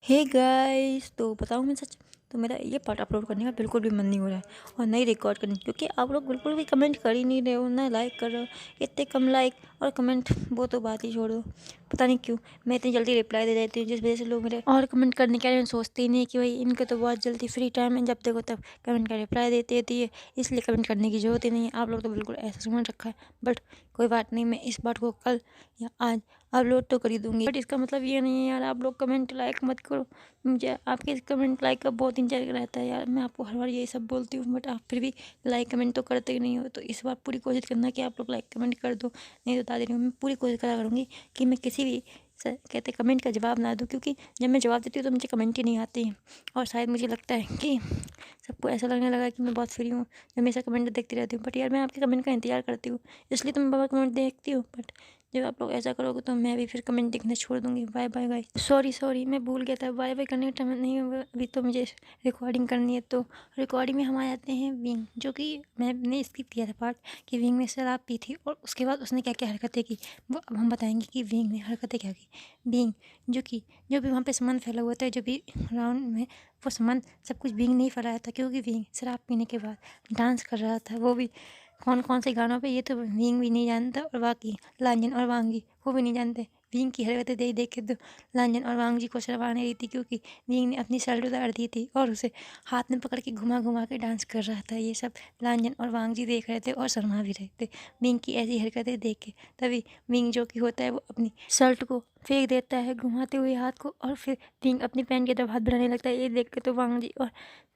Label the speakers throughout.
Speaker 1: Hey guys, तो बताऊँ मैं सच, तो मेरा ये पार्ट अपलोड करने का बिल्कुल भी मन नहीं हो रहा है और नहीं रिकॉर्ड करने, क्योंकि आप लोग बिल्कुल भी कमेंट कर ही नहीं रहे हो, ना लाइक कर रहे हो। इतने कम लाइक और कमेंट, वो तो बात ही छोड़ो। पता नहीं क्यों मैं इतनी जल्दी रिप्लाई दे देती हूँ, जिस वजह से लोग मेरे और कमेंट करने के बारे में सोचते ही नहीं कि भाई इनके तो बहुत जल्दी फ्री टाइम है, जब देखो तब कमेंट का रिप्लाई देती रहती है, इसलिए कमेंट करने की जरूरत ही नहीं है। आप लोग तो बिल्कुल ऐसा समझ रखा है। बट कोई बात नहीं, मैं इस बात को कल या आज अपलोड तो कर ही दूंगी। बट इसका मतलब ये नहीं है यार आप लोग कमेंट लाइक मत करो। मुझे आपके इस कमेंट लाइक का बहुत इंतजार रहता है यार। मैं आपको हर बार यही सब बोलती हूँ, बट आप फिर भी लाइक कमेंट तो करते ही नहीं हो। तो इस बार पूरी कोशिश करना कि आप लोग लाइक कमेंट कर दो। नहीं तो बता दे रही हूँ, मैं पूरी कोशिश करा करूँगी कि मैं किसी भी कहते कमेंट का जवाब ना दूँ, क्योंकि जब मैं जवाब देती हूँ तो मुझे कमेंट ही नहीं आती। और शायद मुझे लगता है कि सबको ऐसा लगने लगा कि मैं बहुत फ्री हूँ, मैं हमेशा कमेंट देखती रहती हूँ। बट यार मैं आपके कमेंट का इंतजार करती हूँ, इसलिए तो मैं बाबा कमेंट देखती हूँ। बट जब आप लोग ऐसा करोगे तो मैं भी फिर कमेंट देखना छोड़ दूंगी। Bye bye guys. सॉरी मैं भूल गया था, बाय बाय करने का टाइम नहीं हुआ अभी, तो मुझे रिकॉर्डिंग करनी है। तो रिकॉर्डिंग में हम आ जाते हैं विंग, जो कि मैंने स्किप किया था पार्ट कि विंग ने शराब पी थी और उसके बाद उसने क्या क्या हरकतें की, वो अब हम बताएंगे कि विंग ने हरकतें क्या की। विंग जो भी वहाँ पे सामान फैला हुआ था, जो भी राउंड में, वो सामान सब कुछ विंग नहीं फैलाया था, क्योंकि विंग शराब पीने के बाद डांस कर रहा था। वो भी कौन कौन से गानों पे, ये तो विंग भी नहीं जानता, और बाकी लांजन और वांगी वो भी नहीं जानते। विंग की हरकतें देख देख के तो लांजन और वांग जी को शर्म आने रही थी, क्योंकि विंग ने अपनी शर्ट उतार दी थी और उसे हाथ में पकड़ के घुमा घुमा के डांस कर रहा था। ये सब लांजन और वांग जी देख रहे थे और शर्मा भी रहे थे विंग की ऐसी हरकतें देख के। तभी विंग जो कि होता है, वो अपनी शर्ट को फेंक देता है घुमाते हुए हाथ को, और फिर विंग अपनी पैंट की तरफ हाथ बढ़ाने लगता है। ये देख के तो वांग जी और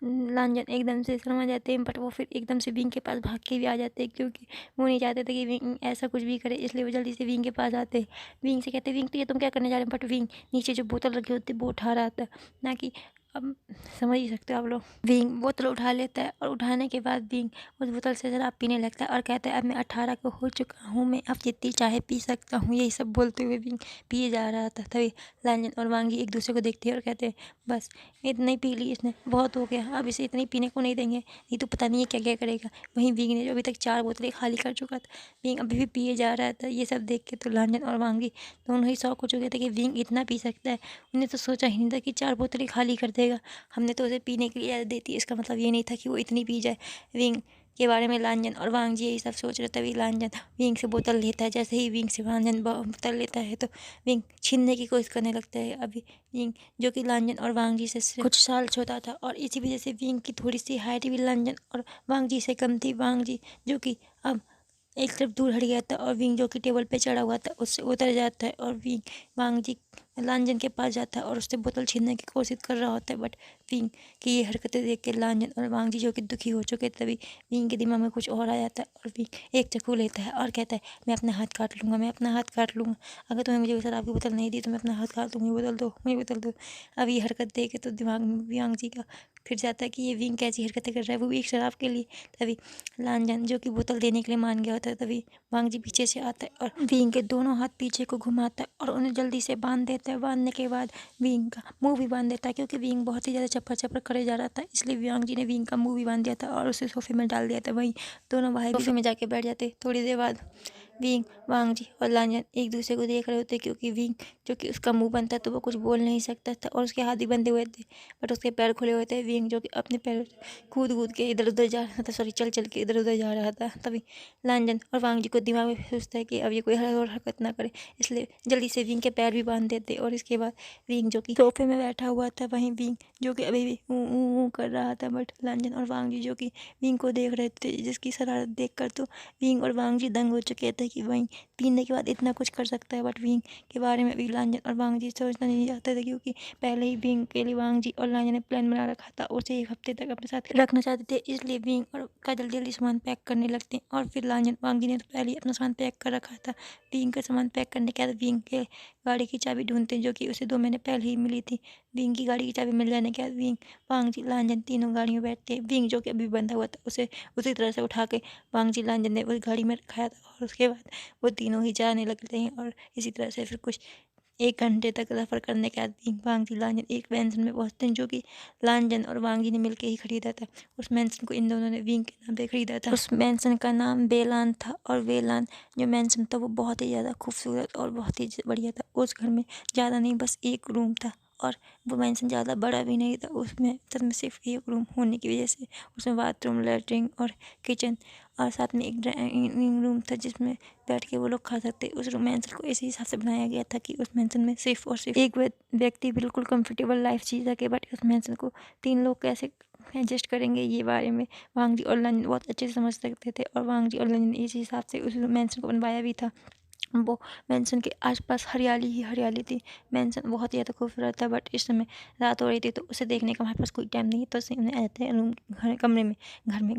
Speaker 1: लांजन एकदम से शर्मा जाते हैं, बट वो फिर एकदम से विंग के पास भाग के भी आ जाते हैं, क्योंकि वो नहीं चाहते थे कि विंग ऐसा कुछ भी करे, इसलिए वो जल्दी से विंग के पास आते हैं। विंग से कहते हैं, विंग तो ये तुम क्या करने जा रहे हो। बट विंग नीचे जो बोतल रखी होती है वो उठा रहा था, ना कि, अब समझ ही सकते हो आप लोग। विंग बोतल उठा लेता है और उठाने के बाद विंग उस बोतल से शराब पीने लगता है और कहता है, अब मैं 18 का हो चुका हूँ, मैं अब जितनी चाहे पी सकता हूँ। यही सब बोलते हुए विंग पिए जा रहा था। तभी लांजन और वांगी एक दूसरे को देखते हैं और कहते हैं, बस इतना ही पी ली इसने, बहुत हो गया, अब इसे इतनी पीने को नहीं देंगे, नहीं तो पता नहीं है क्या क्या करेगा। वहीं विंग ने जो अभी तक 4 बोतलें खाली कर चुका था, विंग अभी भी पिए जा रहा था। ये सब देख के तो लांजन और वांगी दोनों ही शौक हो चुके थे कि विंग इतना पी सकता है। उन्हें तो सोचा ही नहीं था कि 4 बोतलें खाली कर देगा। हमने तो उसे पीने के लिए इजाज़त दी थी, इसका मतलब ये नहीं था कि वो इतनी पी जाए। विंग के बारे में लांजन और वांग जी यही सब सोच रहे, तभी लांजन विंग से बोतल लेता है। जैसे ही विंग से लांजन बोतल लेता है तो विंग छीनने की कोशिश करने लगता है। अभी विंग जो कि लांजन और वांग जी से सिर्फ कुछ साल छोटा था, और इसी वजह से विंग की थोड़ी सी हाइट भी लांजन और वांग जी से कम थी। वांग जी जो कि अब एक तरफ दूर हट गया था, और विंग जो कि टेबल पे चढ़ा हुआ था उससे उतर जाता है, और विंग वांग जी लांजन के पास जाता है और उससे बोतल छीनने की कोशिश कर रहा होता है। बट विंग की ये हरकतें देख के लांजन और वांग जी जो कि दुखी हो चुके, तभी विंग के दिमाग में कुछ और आ जाता है और विंग एक चाकू लेता है और कहता है, मैं अपना हाथ काट लूँगा, मैं अपना हाथ काट लूँगा, अगर तुम्हें मुझे शराब की बोतल नहीं दी तो मैं अपना हाथ काट लूँगी, बोतल दो, मुझे बोतल दो। अब ये हरकत देख के तो दिमाग में वांग जी का फिर जाता है कि ये विंग कैसी हरकतें कर रहा है, वो भी एक शराब के लिए। तभी लांजन जो कि बोतल देने के लिए मान गया होता है, तभी वांग जी पीछे से आता है और विंग के दोनों हाथ पीछे को घुमाता है और उन्हें जल्दी से बांध देता है। बांधने के बाद विंग का मुंह भी बांध देता है, क्योंकि विंग बहुत ही ज़्यादा चप्पड़ चप्पड़ करे जा रहा था, इसलिए वांग जी ने विंग का मुंह भी बांध दिया था और उसे सोफे में डाल दिया था। वहीं दोनों भाई सोफे में जाके बैठ जाते। थोड़ी देर बाद विंग वांग जी और लांजन एक दूसरे को देख रहे होते, क्योंकि विंग जो कि उसका मुंह बंद था तो वो कुछ बोल नहीं सकता था और उसके हाथ भी बंधे हुए थे, बट उसके पैर खुले हुए थे। विंग जो कि अपने पैर कूद कूद के इधर उधर जा रहा था, सॉरी चल चल के इधर उधर जा रहा था। तभी लांजन और वांग जी को दिमाग में सोचता है कि अब ये कोई और हरकत ना करे, इसलिए जल्दी से विंग के पैर भी बांध देते। और इसके बाद विंग जो कि सोफे में बैठा हुआ था, वहीं विंग जो कि अभी भी ऊ कर रहा था, बट लांजन और वांग जी जो कि विंग को देख रहे थे, जिसकी शरारत देखकर तो विंग और वांग जी दंग हो चुके थे कि वहीं पीने के बाद इतना कुछ कर सकता है। बट विंग के बारे में भी लांजन और वांग जी सोचना नहीं चाहते थे, क्योंकि पहले ही विंग के लिए वांग जी और लांजन ने प्लान बना रखा था, उसे 1 हफ्ते तक अपने साथ रखना चाहते थे, इसलिए विंग और का जल्दी जल्दी सामान पैक करने लगते हैं। और फिर लांजन वांग जी ने तो पहले ही अपना सामान पैक कर रखा था। विंग का सामान पैक करने के बाद विंग के गाड़ी की चाबी ढूंढते हैं, जो कि उसे 2 महीने पहले ही मिली थी। विंग की गाड़ी की चाबी मिल जाने के बाद विंग वांग जी लांजन तीनों गाड़ियों में बैठते हैं। विंग जो कि अभी बंधा हुआ था उसे उसी तरह से उठा के वांग जी लांजन ने उस गाड़ी में रखाया था, और उसके बाद वो तीनों ही जाने लगते हैं। और इसी तरह से फिर कुछ 1 घंटे तक सफ़र करने के बाद विंग वांग जी लांजन एक मैंसन में पहुंचते हैं, जो कि लांजन और वांग जी ने मिलकर ही खरीदा था। उस मैंसन को इन दोनों ने विंग के नाम पे खरीदा था। उस मैंसन का नाम बेलान था, और वेलान जो मैंसन था वो बहुत ही ज़्यादा खूबसूरत और बहुत ही बढ़िया था। उस घर में ज़्यादा नहीं, बस 1 रूम था और वो मेंशन ज़्यादा बड़ा भी नहीं था। उसमें सच में सिर्फ एक रूम होने की वजह से उसमें बाथरूम, लैट्रिन और किचन और साथ में एक डाइनिंग रूम था जिसमें बैठ के वो लोग खा सकते। उस रूम मेंशन को इसी हिसाब से बनाया गया था कि उस मेंशन में सिर्फ और सिर्फ एक व्यक्ति बिल्कुल कंफर्टेबल लाइफ जी सके। बट उस मेंशन को 3 लोग कैसे एडजस्ट करेंगे, ये बारे में वांग जी और लंजन बहुत अच्छे से समझ सकते थे और वांग जी और लंजन ने इसी हिसाब से उस मेंशन को बनवाया भी था। वो मेंशन के आसपास हरियाली ही हरियाली थी। मेंशन बहुत ही ज़्यादा खूबसूरत था। बट इस समय रात हो रही थी तो उसे देखने का हमारे पास कोई टाइम नहीं, तो हमने आ जाते हैं रूम कमरे में।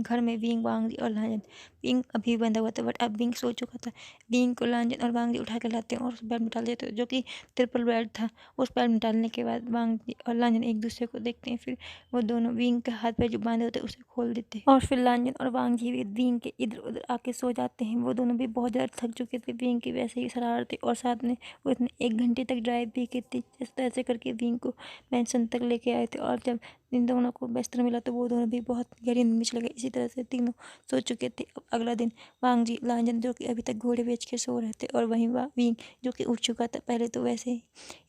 Speaker 1: घर में विंग, वांग जी और लांजन। विंग अभी बंधा हुआ था बट अब विंग सो चुका था। विंग को लांजन और वांग जी उठा के लाते हैं और उस बेड में डाल देते हैं जो कि ट्रिपल बेड था। उस बेड में डालने के बाद वांग जी और लांजन एक दूसरे को देखते हैं। फिर वो दोनों विंग के हाथ पे जो बांधे होते हैं उसे खोल देते हैं और फिर लांजन और वांग जी भी विंग के इधर उधर आके सो जाते हैं। वो दोनों भी बहुत ज़्यादा थक चुके थे। विंग की वैसे ही शरारतें और साथ में वो इसने 1 घंटे तक ड्राइव भी की थी। इस तरह से करके विंग को मेंशन तक लेके आए थे और जब इन दोनों को बिस्तर मिला तो वो दोनों भी बहुत गहरी नींद में चले गए। इसी तरह से तीनों सो चुके थे। अब अगला दिन वांग जी, लांजन जो कि अभी तक घोड़े बेच के सो रहे थे और वहीं विंग जो कि उठ चुका था। पहले तो वैसे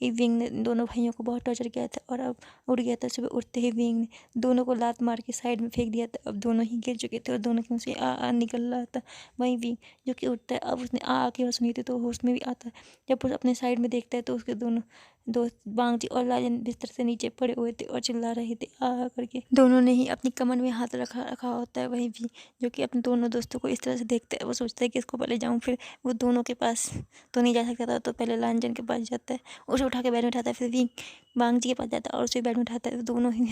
Speaker 1: ही विंग ने दोनों भाइयों को बहुत टॉर्चर किया था और अब उठ गया था। सुबह उठते ही विंग ने दोनों को लात मार के साइड में फेंक दिया था। अब दोनों ही गिर चुके थे और दोनों के मुँह से आ निकल रहा था। वहीं विंग जो कि उठता है, अब उसने आ की आवाज़ सुनी थी तो होश में भी आता है। जब वो अपने साइड में देखता है तो उसके दोनों दोस्त वांग जी और लाजन बिस्तर से नीचे पड़े हुए थे और चिल्ला रहे थे आ करके। दोनों ने ही अपनी कमर में हाथ रखा होता है। वहीं भी जो कि अपने दोनों दोस्तों को इस तरह से देखता है, वो सोचता है कि इसको पहले जाऊँ। फिर वो दोनों के पास तो नहीं जा सकता था तो पहले लांजन के पास जाता है, उसे उठा के बेड में उठाता है। फिर विंग वांग जी के पास जाता है और उसे बेड में उठाता है। दोनों ही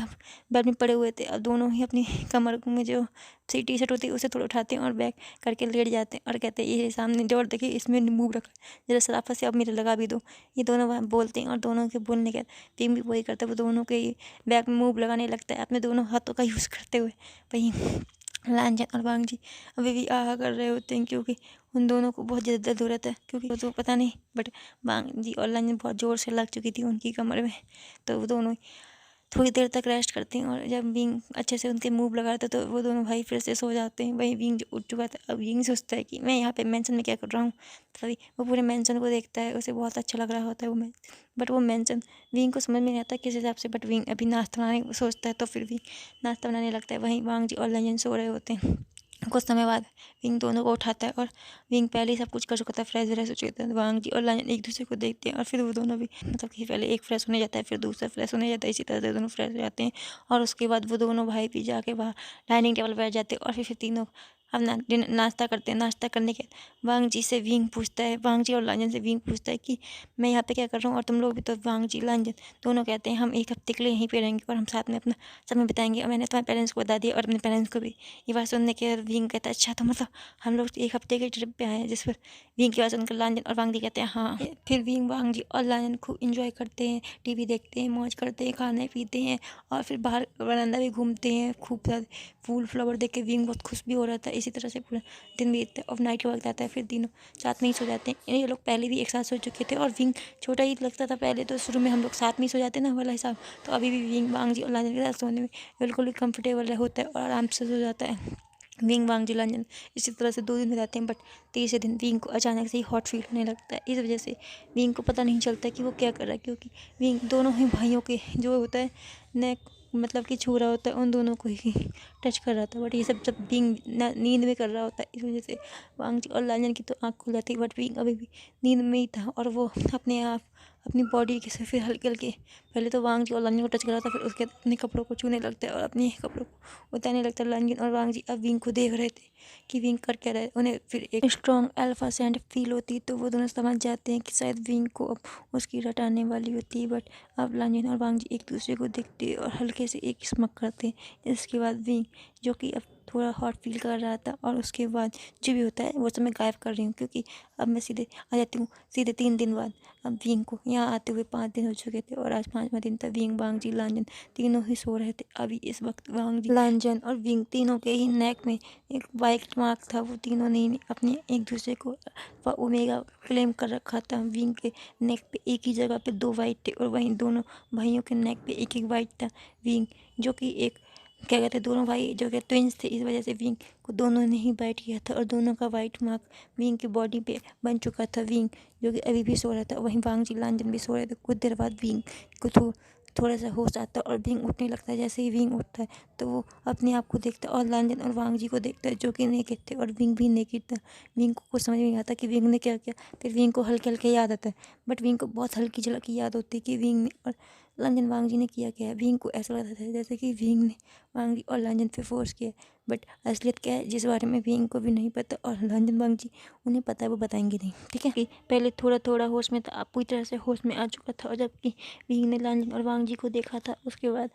Speaker 1: बेड में पड़े हुए थे। अब दोनों ही अपनी कमर में जो सी टी शर्ट होती है उसे थोड़ा उठाते हैं और बैग करके लेट जाते हैं और कहते हैं ये सामने डोर देखिए, इसमें मुंह रखा, जरा शराफत से अब मेरे लगा भी दो। ये दोनों वहाँ बोलते हैं और दोनों के बोलने के टीम भी वही करता है। वो दोनों के बैग में मुंह लगाने लगता है अपने दोनों हाथों का यूज़ करते हुए। वहीं लांजन और वांग जी अभी भी आहा कर रहे होते हैं क्योंकि उन दोनों को बहुत ज़्यादा दर्द हो रहा था। क्योंकि वो तो पता नहीं, बट वांग जी और लांजन बहुत ज़ोर से लग चुकी थी उनकी कमर में। तो वो दोनों थोड़ी देर तक रेस्ट करते हैं और जब विंग अच्छे से उनके मूव लगाता है तो वो दोनों भाई फिर से सो जाते हैं। वहीं विंग जो उठ चुका था, अब विंग सोचता है कि मैं यहाँ पे मेंशन में क्या कर रहा हूँ। तभी वो पूरे मेंशन को देखता है, उसे बहुत अच्छा लग रहा होता है वो बट वो मेंशन विंग को समझ में नहीं आता किस हिसाब से। बट विंग अभी नाश्ता बनाने सोचता है तो फिर भी नाश्ता बनाने लगता है। वहीं वांग जी और लंजन सो रहे होते हैं। कुछ समय बाद विंग दोनों को उठाता है और विंग पहले ही सब कुछ कर चुका था, फ्रेश व्रेश हो चुके थे। वांग जी और लांजन एक दूसरे को देखते हैं और फिर वो दोनों भी मतलब कि पहले एक फ्रेश होने जाता है फिर दूसरा फ्रेश होने जाता है। इसी तरह से दोनों फ्रेश हो जाते हैं और उसके बाद वो दोनों भाई भी जाके बाहर डाइनिंग टेबल पर बैठ जाते हैं और फिर तीनों अब नाश्ता करते हैं। नाश्ता करने के वांग जी से विंग पूछता है, वांग जी और लांजन से विंग पूछता है कि मैं यहाँ पे क्या कर रहा हूँ और तुम लोग भी। तो वांग जी लांजन दोनों कहते हैं हम 1 हफ्ते के लिए यहीं पे रहेंगे और हम साथ में अपना समय बिताएंगे। और मैंने तुम्हारे पेरेंट्स को बता दिया और अपने पेरेंट्स को भी। ये बात सुनने के बाद विंग कहता है अच्छा तो मतलब हम लोग 1 हफ्ते की ट्रिप पे आए हैं। जिस पर विंग की बात सुनकर लांजन और वांग जी कहते हैं हाँ। फिर विंग, वांग जी और लांजन खूब इंजॉय करते हैं, टीवी देखते हैं, मौज करते हैं, खाने पीते हैं और फिर बाहर बरामदा भी घूमते हैं। खूब सारे फूल फ्लावर देख के विंग बहुत खुश भी हो रहा था। इसी तरह से पूरा दिन बीतता है और नाइट के वक्त आता है। फिर तीनों साथ में ही सो जाते हैं। ये लोग पहले भी एक साथ सो चुके थे और विंग छोटा ही लगता था पहले, तो शुरू में हम लोग साथ में ही सो जाते ना वाला हिसाब। तो अभी भी विंग, वांग जी और लांजन के साथ सोने में बिल्कुल भी कंफर्टेबल होता है और आराम से सो जाता है विंग, वांग जी, लांजन। इसी तरह से 2 दिन हो जाते हैं बट तीसरे दिन विंग को अचानक से ही हॉट फील होने लगता है। इस वजह से विंग को पता नहीं चलता कि वो क्या कर रहा है, क्योंकि विंग दोनों ही भाइयों के जो होता है नेक मतलब कि छू रहा होता है, उन दोनों को ही टच कर रहा था। बट ये सब विंग नींद में कर रहा होता है। इस वजह से वांग जी और लांजन की तो आँख खुल जाती है बट विंग अभी भी नींद में ही था और वो अपने आप अपनी बॉडी के से फिर हल्के हल्के पहले तो वांग जी और लांजन को टच कर रहा था, फिर उसके बाद अपने कपड़ों को छूने लगता है और अपने कपड़ों को उतारने लगता है। लांजन और वांग जी अब विंग को देख रहे थे कि विंग कर क्या रहा है। उन्हें फिर एक स्ट्रॉन्ग अल्फा सेंट फील होती तो वो दोनों समझ जाते हैं कि शायद विंग को अब उसकी रटाने वाली होती है। बट अब लांजन और वांग जी एक दूसरे को देखते और हल्के से एक स्मक करते हैं। इसके बाद विंग जो कि अब थोड़ा हॉट फील कर रहा था और उसके बाद जो भी होता है वो सब मैं गायब कर रही हूँ, क्योंकि अब मैं सीधे आ जाती हूँ सीधे 3 दिन बाद। अब विंग को यहाँ आते हुए 5 दिन हो चुके थे और आज 5वां दिन था। विंग, वांग जी, लांजन तीनों ही सो रहे थे। अभी इस वक्त वांग जी, लांजन और विंग तीनों के ही नेक में एक वाइट मार्क था। वो तीनों ने अपने एक दूसरे को ओमेगा क्लेम कर रखा था। विंग के नेक पे एक ही जगह पे 2 वाइट थे और वहीं दोनों भाइयों के नेक पे एक एक वाइट था। विंग जो कि एक क्या कहते हैं, दोनों भाई जो कि ट्विंस थे, इस वजह से विंग को दोनों ने ही बाइट किया था और दोनों का वाइट मार्क विंग की बॉडी पे बन चुका था। विंग जो कि अभी भी सो रहा था, वहीं वांग जी लांजन भी सो रहे थे। कुछ देर बाद विंग को थोड़ा सा होश आता है और विंग उठने लगता है। जैसे ही विंग उठता है तो वो अपने आप को देखता है और लांजन और वांग जी को देखता है जो कि नेकेड थे और विंग भी नेकेड था। विंग को कुछ समझ में नहीं आता कि विंग ने क्या किया। फिर विंग को हल्के हल्के याद आता है, बट विंग को बहुत हल्की झलकी याद होती है कि विंग ने और लांजन वांग जी ने किया क्या है। विंग को ऐसा लगता था जैसे कि विंग ने वांग जी और लांजन पे फोर्स किया, बट असलियत क्या है जिस बारे में विंग को भी नहीं पता और लांजन वांग जी उन्हें पता है, वो बताएंगे नहीं। ठीक है कि पहले थोड़ा थोड़ा होश में था, अब पूरी तरह से होश में आ चुका था। और जबकि विंग ने लांजन और वांग जी को देखा था, उसके बाद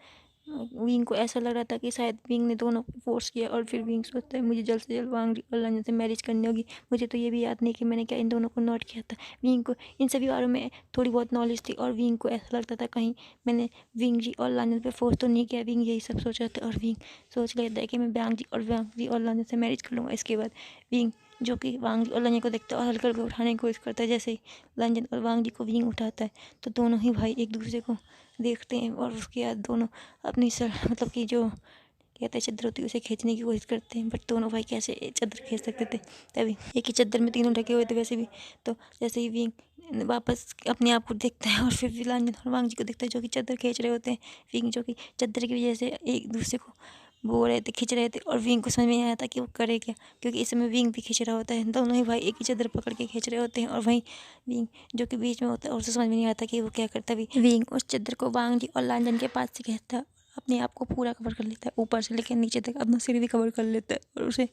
Speaker 1: विंग को ऐसा लग रहा था कि शायद विंग ने दोनों को फोर्स किया। और फिर विंग सोचता है मुझे जल्द से जल्द वांग जी और लांजन से मैरिज करनी होगी। मुझे तो ये भी याद नहीं कि मैंने क्या इन दोनों को नोट किया था। विंग को इन सभी बारों में थोड़ी बहुत नॉलेज थी और विंग को ऐसा लगता था कहीं मैंने विंग जी और लांजन पे फोर्स तो नहीं किया। विंग यही सब सोच रहा था और विंग सोच लेता है कि मैं वांग जी और लांजन से मैरिज कर लूँगा। इसके बाद विंग जो कि वांग जी और लांजन को देखता है और हल्का हल्का उठाने की कोशिश करता है। जैसे ही लांजन और वांग जी को विंग उठाता है तो दोनों ही भाई एक दूसरे को देखते हैं और उसके बाद दोनों अपनी सर मतलब कि जो कहते हैं चद्दर होती है उसे खींचने की कोशिश करते हैं। बट दोनों भाई कैसे चद्दर खींच सकते थे, तभी एक ही चद्दर में तीनों ढके हुए थे वैसे भी। तो जैसे ही विंग वापस अपने आप को देखता है और फिर लांजन और वांग जी को देखता है जो कि चद्दर खींच रहे होते हैं। विंग जो कि चद्दर की वजह से एक दूसरे को बो रहे थे, खींच रहे थे और विंग को समझ में नहीं आया था कि वो करे क्या, क्योंकि इस समय विंग भी खींच रहा होता है। दोनों ही भाई एक ही चद्दर पकड़ के खींच रहे होते हैं और वहीं विंग जो कि बीच में होता है और उसे समझ में नहीं आता कि वो क्या करता है। विंग उस चद्दर को वांग जी और लांजन के पास से खींचता है, अपने आप को पूरा कवर कर लेता है ऊपर से लेकर नीचे तक, अपना सिर भी कवर कर लेता है और उसे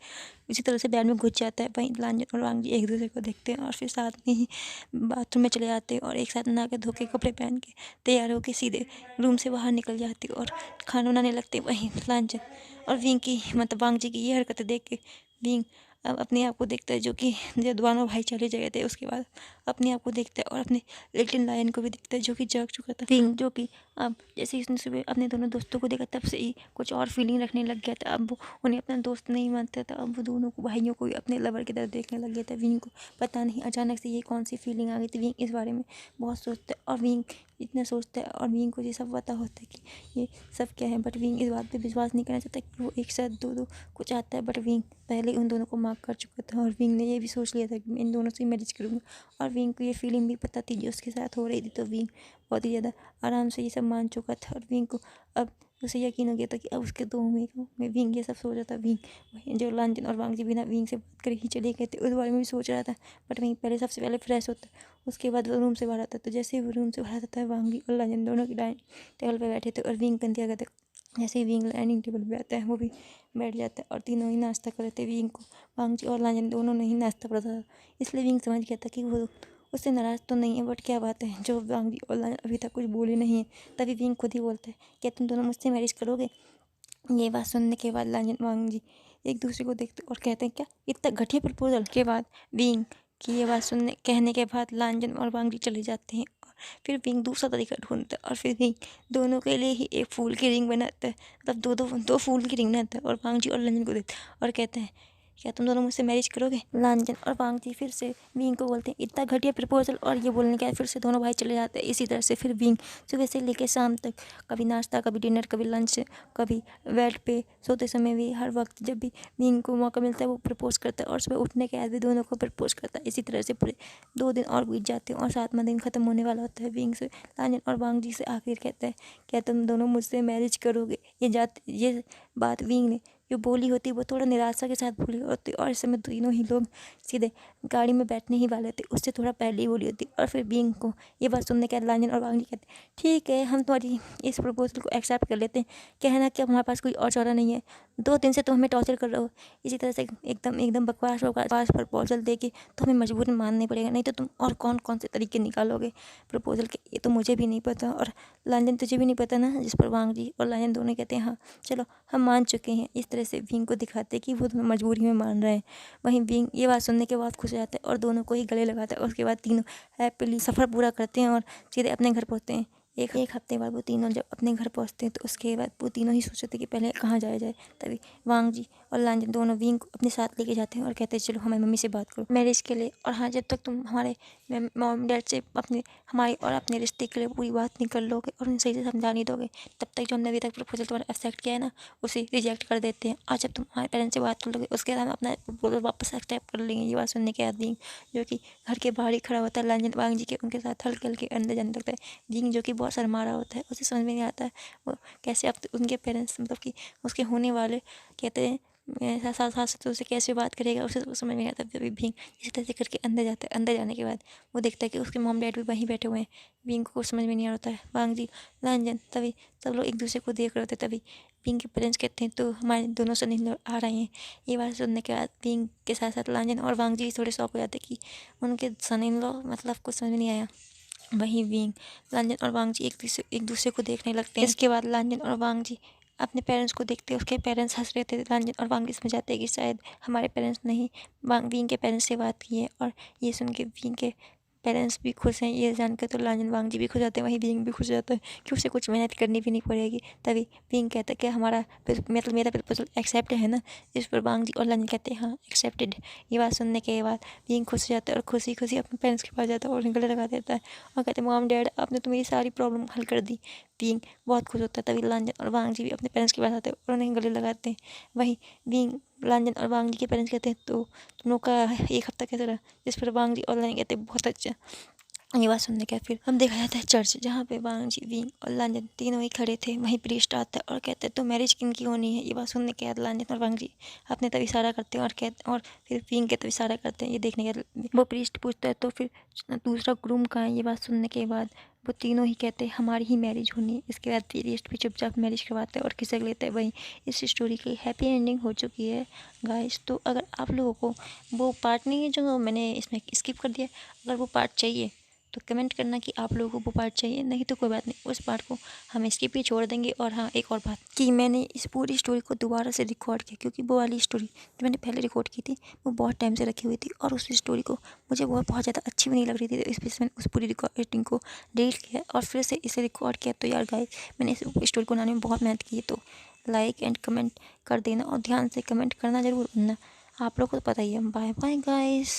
Speaker 1: इसी तरह से बैड में घुस जाता है। वहीं लांजन और वांग जी एक दूसरे को देखते हैं और फिर साथ में ही बाथरूम में चले जाते हैं और एक साथ नहा के धो के कपड़े पहन के तैयार होकर सीधे रूम से बाहर निकल जाते और खाना बनाने लगते। वहीं लांजन और विंग की मतलब वांग जी की ये हरकतें देख के विंग अब अपने आप को देखता है जो कि जब दोनों भाई चले गए थे उसके बाद अपने आप को देखता है और अपने लिटिल लायन को भी देखता है जो कि जाग चुका था। विंग जो कि अब जैसे ही उसने सुबह अपने दोनों दोस्तों को देखा तब से ही कुछ और फीलिंग रखने लग गया था। अब वो उन्हें अपना दोस्त नहीं मानता था, अब वो दोनों को भाइयों को अपने लवर की तरह देखने लग गया था। विंग को पता नहीं अचानक से ये कौन सी फीलिंग आ गई थी। विंग इस बारे में बहुत सोचता है और विंग इतना सोचता है और विंग को ये सब पता होता है कि ये सब क्या है, बट विंग इस बात पे विश्वास नहीं करना चाहता कि वो एक साथ दो को चाहता है। बट विंग पहले उन दोनों को माफ कर चुका था और विंग ने ये भी सोच लिया था कि मैं इन दोनों से मैरिज करूँगा और विंग को ये फीलिंग भी पता थी जो उसके साथ हो रही थी। तो विंग बहुत ही ज़्यादा आराम से ये सब मान चुका था और विंग को अब उसे यकीन हो गया था कि अब उसके दो में विंग ये सब सोच रहा था। विंग जो लांजन और वांग जी बिना विंग से बात कर ही चले गए थे उस बारे में भी सोच रहा था, बट वहीं पहले सबसे पहले फ्रेश होता उसके बाद वो रूम से बाहर आता। तो जैसे ही वो रूम से बाहर आता था वांग जी और लांजन दोनों की डाइनिंग टेबल पर बैठे थे और विंग कंतिया करते जैसे ही विंग डाइनिंग टेबल पर आता है वो भी बैठ जाता है और तीनों ही नाश्ता कर रहे थे। विंग को वांग जी और लांजन दोनों ने ही नाश्ता पड़ा था, इसलिए विंग समझ गया था कि वो उससे नाराज़ तो नहीं है, बट क्या बात है जो वांग जी और लांजन अभी तक कुछ बोले नहीं है। तभी विंग खुद ही बोलता है क्या तुम दोनों मुझसे मैरिज करोगे। ये बात सुनने के बाद लांजन वांग जी एक दूसरे को देखते और कहते हैं क्या इतना घटिया प्रपोजल। के बाद विंग की ये बात कहने के बाद लांजन और वांग जी चले जाते हैं और फिर विंग दूसरा तरीका ढूंढता है और फिर विंग दोनों के लिए ही एक फूल की रिंग बनाता है, मतलब दो फूल की रिंग बनाता है और वांग जी और लांजन को देता है और कहते हैं क्या तुम दोनों मुझसे मैरिज करोगे। लांजन और वांग जी फिर से विंग को बोलते हैं इतना घटिया प्रपोजल, और ये बोलने के बाद फिर से दोनों भाई चले जाते हैं। इसी तरह से फिर विंग सुबह से लेकर शाम तक कभी नाश्ता कभी डिनर कभी लंच कभी बेड पे सोते समय भी हर वक्त जब भी विंग को मौका मिलता है वो प्रपोज करता है और सुबह उठने के बाद भी दोनों को प्रपोज करता है। इसी तरह से पूरे 2 दिन और बीत जाते हैं और 7वां दिन ख़त्म होने वाला होता है। विंग से लांजन और वांग जी से आखिर कहता है क्या तुम दोनों मुझसे मैरिज करोगे। ये बात विंग ने जो बोली होती वो थोड़ा निराशा के साथ बोली होती और इस समय तीनों ही लोग सीधे गाड़ी में बैठने ही वाले थे, उससे थोड़ा पहले ही बोली होती। और फिर विंग को ये बात सुनने के बाद लांजन और वांग जी कहते ठीक है हम तुम्हारी इस प्रपोजल को एक्सेप्ट कर लेते हैं, कहना कि हमारे पास कोई और चारा नहीं है, 2 दिन से तुम हमें टॉर्चर कर रहे हो। इसी तरह से एकदम बकवास प्रपोजल दे के तो हमें मजबूरन मानने पड़ेगा, नहीं तो तुम और कौन से तरीके निकालोगे प्रपोजल के, ये तो मुझे भी नहीं पता और लांजन तुझे भी नहीं पता ना। जिस पर वांग जी और लांजन दोनों कहते हैं हाँ चलो हम मान चुके हैं। इस तरह से विंग को दिखाते हैं कि वो दोनों मजबूरी में मान रहे हैं। वहीं विंग ये बात सुनने के बाद खुश हो जाता है और दोनों को ही गले लगाता है। उसके बाद तीनों हैप्पीली सफ़र पूरा करते हैं और सीधे अपने घर पहुँचते हैं। एक हफ्ते बाद वो तीनों जब अपने घर पहुंचते हैं तो उसके बाद वो तीनों ही सोचते थे कि पहले कहाँ जाया जाए। तभी वांग जी और लांजन दोनों विंग को अपने साथ लेके जाते हैं और कहते हैं चलो हमारी मम्मी से बात करो मैरिज के लिए। और हाँ, जब तक तुम हमारे मॉम डैड से हमारे और अपने रिश्ते के लिए पूरी बात नहीं कर लोगे और उन्हें सही से समझा नहीं दोगे, तब तक जो हमने अभी तक प्रपोजल तुम्हारा एक्सेप्ट किया है ना, उसे रिजेक्ट कर देते हैं। और जब तुम हमारे पेरेंट्स से बात कर लोगे उसके बाद हम अपना प्रपोजल वापस एक्सेप्ट कर लेंगे। ये बात सुनने के बाद विंग जो कि घर के बाहर ही खड़ा होता है लांजन वांग जी के उनके साथ हल्के हल्के अंदर जाने लगता है। विंग जो कि बहुत शर्मा रहा होता है, उसे समझ में नहीं आता है वो कैसे अब उनके पेरेंट्स मतलब कि उसके होने वाले कहते हैं सास तो उसे कैसे बात करेगा, उसे समझ में नहीं आता। तभी विंग इसी तरह से करके अंदर जाता है। अंदर जाने के बाद वो देखता है कि उसके मॉम डैड भी वहीं बैठे हुए हैं। विंग को समझ में नहीं आ रहा है वांग जी लांजन, तभी सब लोग एक दूसरे को देख रहे होते। तभी विंग के पेरेंट्स कहते हैं तो हमारे दोनों सन इन आ रहे हैं। ये बात सुनने के बाद विंग के साथ साथ लांजन और वांग जी थोड़े शॉक हो जाते कि उनके सन इन लॉ मतलब कुछ समझ में नहीं आया। वहीं विंग लांजन और वांग जी एक दूसरे को देखने लगते हैं। इसके बाद लांजन और वांग जी अपने पेरेंट्स को देखते हैं। उसके पेरेंट्स हंस रहे थे। लांजन और वांग समझ जाते हैं कि शायद हमारे पेरेंट्स नहीं विंग के पेरेंट्स से बात की है। और ये सुन के विंग के पेरेंट्स भी खुश हैं ये जानकर, तो लांजन वांग जी भी खुश जाते हैं। वहीं विंग भी खुश हो जाता है कि उसे कुछ मेहनत करनी भी नहीं पड़ेगी। तभी विंग कहता है कि हमारा मतलब मेरा प्रपोजल एक्सेप्ट है ना। इस पर वांग जी और लांजन कहते हैं हाँ एक्सेप्टेड। ये बात सुनने के बाद विंग खुश हो जाता है और खुशी खुशी अपने पेरेंट्स के पास जाता है और गले लगा देता है और कहते हैं मॉम डैड आपने तो मेरी सारी प्रॉब्लम हल कर दी। विंग बहुत खुश होता है। तभी लांजन और वांग जी भी अपने पेरेंट्स के पास आते हैं और उन्हें गले लगाते हैं। वहीं विंग लांजन और वांग जी के पेरेंट्स कहते हैं तो तुम लोग का एक हफ्ता कैसा रहा। जिस पर वांग जी और लांजन कहते हैं बहुत अच्छा। ये बात सुनने के फिर हम देखा जाता है चर्च, जहाँ पे वांग जी विंग और लांजन तीनों ही खड़े थे। वहीं प्रीस्ट आता है और कहते हैं तो मैरिज किनकी होनी है। ये बात सुनने के बाद लांजन और वांग जी अपने तब इशारा करते हैं और फिर विंग के तब इशारा करते हैं। ये देखने के बाद वो प्रीस्ट पूछता है तो फिर दूसरा ग्रूम कहाँ है। ये बात सुनने के बाद वो तीनों ही कहते हैं हमारी ही मैरिज होनी है। इसके बाद प्रीस्ट भी चुपचाप मैरिज करवाते हैं और खिसक लेते हैं। वहीं इस स्टोरी की हैप्पी एंडिंग हो चुकी है गाइस। तो अगर आप लोगों को वो पार्ट नहीं है जो मैंने इसमें स्किप कर दिया, अगर वो पार्ट चाहिए तो कमेंट करना कि आप लोगों को वो पार्ट चाहिए। नहीं तो कोई बात नहीं, उस पार्ट को हम स्किप ही छोड़ देंगे। और हाँ, एक और बात कि मैंने इस पूरी स्टोरी को दोबारा से रिकॉर्ड किया क्योंकि वो वाली स्टोरी जो मैंने पहले रिकॉर्ड की थी वो बहुत टाइम से रखी हुई थी और उस स्टोरी को मुझे बहुत ज़्यादा अच्छी भी नहीं लग रही थी। तो इस वजह से मैंने उस पूरी रिकॉर्डिंग को डिलीट किया और फिर से इसे रिकॉर्ड किया। तो यार गाइस, मैंने इस स्टोरी को बनाने में बहुत मेहनत की है। तो लाइक एंड कमेंट कर देना और ध्यान से कमेंट करना ज़रूर भूलना। आप लोग को तो पता ही है। Bye bye guys.